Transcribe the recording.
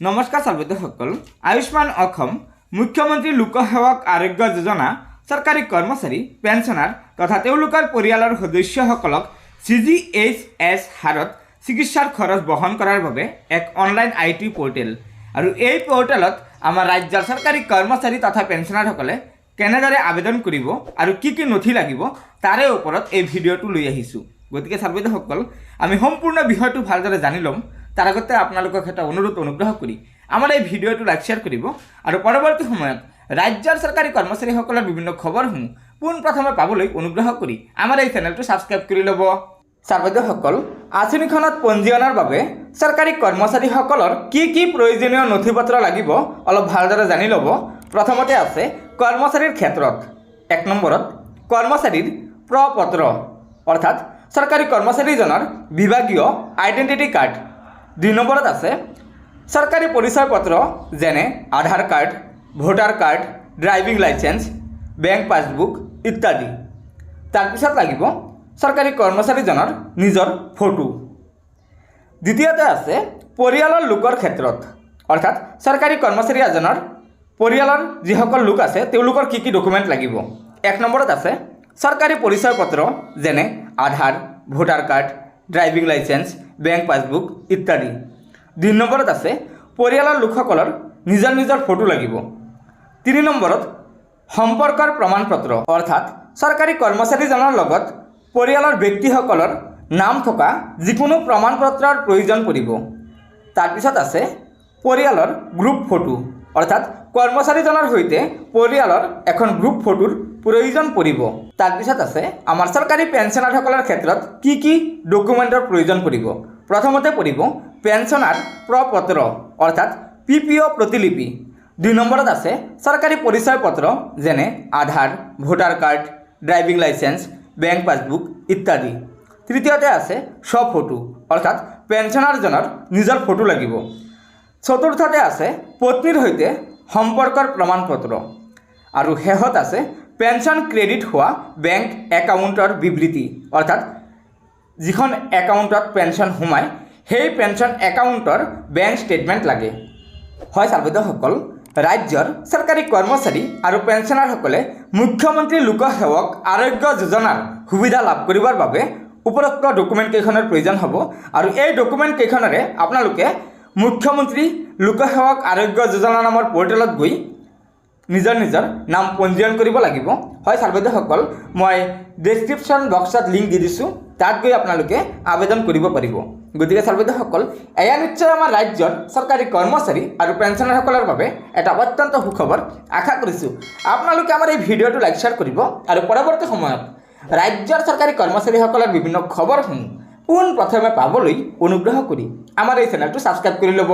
নমস্কাৰ ছাত্ৰসকল আয়ুষ্মান অসম মুখ্যমন্ত্ৰী লোকসেৱক আৰোগ্য যোজনা চৰকাৰী কৰ্মচাৰী পেঞ্চনাৰ তথা তেওঁলোকৰ পৰিয়ালৰ সদস্যসকলক CGHS হাৰত চিকিৎসাৰ খৰচ বহন কৰাৰ বাবে এক অনলাইন IT পোৰ্টেল আৰু এই পোৰ্টেলত আমাৰ ৰাজ্যৰ চৰকাৰী কৰ্মচাৰী তথা পেঞ্চনাৰসকলে কেনেদৰে আবেদন কৰিব আৰু কি কি নথি লাগিব তাৰে ওপৰত এই ভিডিঅ'টো লৈ আহিছোঁ। গতিকে ছাত্ৰসকল আমি সম্পূৰ্ণ বিষয়টো ভালদৰে জানি ল'ম। তাৰ আগতে আপোনালোকক এটা অনুগ্ৰহ কৰি আমাৰ এই ভিডিঅ'টো লাইক শ্বেয়াৰ কৰিব আৰু পৰৱৰ্তী সময়ত ৰাজ্যৰ চৰকাৰী কৰ্মচাৰীসকলৰ বিভিন্ন খবৰসমূহ পোনপ্ৰথমে পাবলৈ অনুগ্ৰহ কৰি আমাৰ এই চেনেলটো ছাবস্ক্ৰাইব কৰি ল'ব। ছাত্ৰসকল আঁচনিখনত পঞ্জীয়নৰ বাবে চৰকাৰী কৰ্মচাৰীসকলৰ কি কি প্ৰয়োজনীয় নথি পত্ৰ লাগিব অলপ ভালদৰে জানি ল'ব। প্ৰথমতে আছে কৰ্মচাৰীৰ ক্ষেত্ৰত 1 নম্বৰত কৰ্মচাৰীৰ প্ৰপত্ৰ অৰ্থাৎ চৰকাৰী কৰ্মচাৰীজনৰ বিভাগীয় আইডেণ্টিটি কাৰ্ড। 2 নম্বৰত আছে চৰকাৰী পৰিচয় পত্ৰ যেনে Aadhaar card, voter card, driving licence, bank passbook ইত্যাদি। তাৰপিছত লাগিব চৰকাৰী কৰ্মচাৰীজনৰ নিজৰ ফটো। দ্বিতীয়তে আছে পৰিয়ালৰ লোকৰ ক্ষেত্ৰত অৰ্থাৎ চৰকাৰী কৰ্মচাৰী এজনৰ পৰিয়ালৰ যিসকল লোক আছে তেওঁলোকৰ কি কি ডকুমেণ্ট লাগিব। 1 নম্বৰত আছে চৰকাৰী পৰিচয় পত্ৰ যেনে Aadhaar, voter card, driving licence, bank passbook ইত্যাদি। 2 নম্বৰত আছে পৰিয়ালৰ লোকসকলৰ নিজৰ ফটো লাগিব। 3 নম্বৰত সম্পৰ্কৰ প্ৰমাণপত্ৰ অৰ্থাৎ চৰকাৰী কৰ্মচাৰীজনৰ লগত পৰিয়ালৰ ব্যক্তিসকলৰ নাম থকা যিকোনো প্ৰমাণপত্ৰৰ প্ৰয়োজন পৰিব। তাৰপিছত আছে পৰিয়ালৰ গ্ৰুপ ফটো অৰ্থাৎ কৰ্মচাৰীজনৰ সৈতে পৰিয়ালৰ এখন গ্ৰুপ ফটোৰ প্ৰয়োজন পৰিব। তাৰপিছত আছে আমাৰ চৰকাৰী পেঞ্চনাৰসকলৰ ক্ষেত্ৰত কি কি ডকুমেণ্টৰ প্ৰয়োজন পৰিব। প্ৰথমতে পৰিব পেঞ্চনাৰ প্ৰপত্ৰ অৰ্থাৎ PPO প্ৰতিলিপি। 2 নম্বৰত আছে চৰকাৰী পৰিচয় পত্ৰ যেনে Aadhaar, voter card, driving licence, bank passbook ইত্যাদি। তৃতীয়তে আছে স্বফটো অৰ্থাৎ পেঞ্চনাৰজনৰ নিজৰ ফটো লাগিব। চতুৰ্থতে আছে পত্নীৰ সৈতে সম্পৰ্কৰ প্ৰমাণপত্ৰ আৰু শেষত আছে পেঞ্চন ক্ৰেডিট হোৱা বেংক একাউণ্টৰ বিবৃতি অৰ্থাৎ যিখন একাউণ্টত পেঞ্চন সোমায় সেই পেঞ্চন একাউণ্টৰ বেংক ষ্টেটমেণ্ট লাগে। হয় ছাত্ৰসকল ৰাজ্যৰ চৰকাৰী কৰ্মচাৰী আৰু পেঞ্চনাৰসকলে মুখ্যমন্ত্ৰী লোকসেৱক আৰোগ্য যোজনাৰ সুবিধা লাভ কৰিবৰ বাবে উপৰোক্ত ডকুমেণ্টকেইখনৰ প্ৰয়োজন হ'ব আৰু এই ডকুমেণ্টকেইখনেৰে আপোনালোকে মুখ্যমন্ত্ৰী লোকসেৱক আৰোগ্য যোজনা নামৰ পৰ্টেলত গৈ নিজৰ নাম পঞ্জীয়ন কৰিব লাগিব। হয় ছাত্ৰসকল মই ডেছক্ৰিপশ্যন বক্সত লিংক দি দিছোঁ, তাত গৈ আপোনালোকে আবেদন কৰিব পাৰিব। গতিকে ছাত্ৰসকল এয়া নিশ্চয় আমাৰ ৰাজ্যৰ চৰকাৰী কৰ্মচাৰী আৰু পেঞ্চনাৰসকলৰ বাবে এটা অত্যন্ত সুখবৰ। আশা কৰিছোঁ আপোনালোকে আমাৰ এই ভিডিঅ'টো লাইক শ্বেয়াৰ কৰিব আৰু পৰৱৰ্তী সময়ত ৰাজ্যৰ চৰকাৰী কৰ্মচাৰীসকলৰ বিভিন্ন খবৰসমূহ পোনপ্ৰথমে পাবলৈ অনুগ্ৰহ কৰি আমাৰ এই চেনেলটো ছাবস্ক্ৰাইব কৰি ল'ব।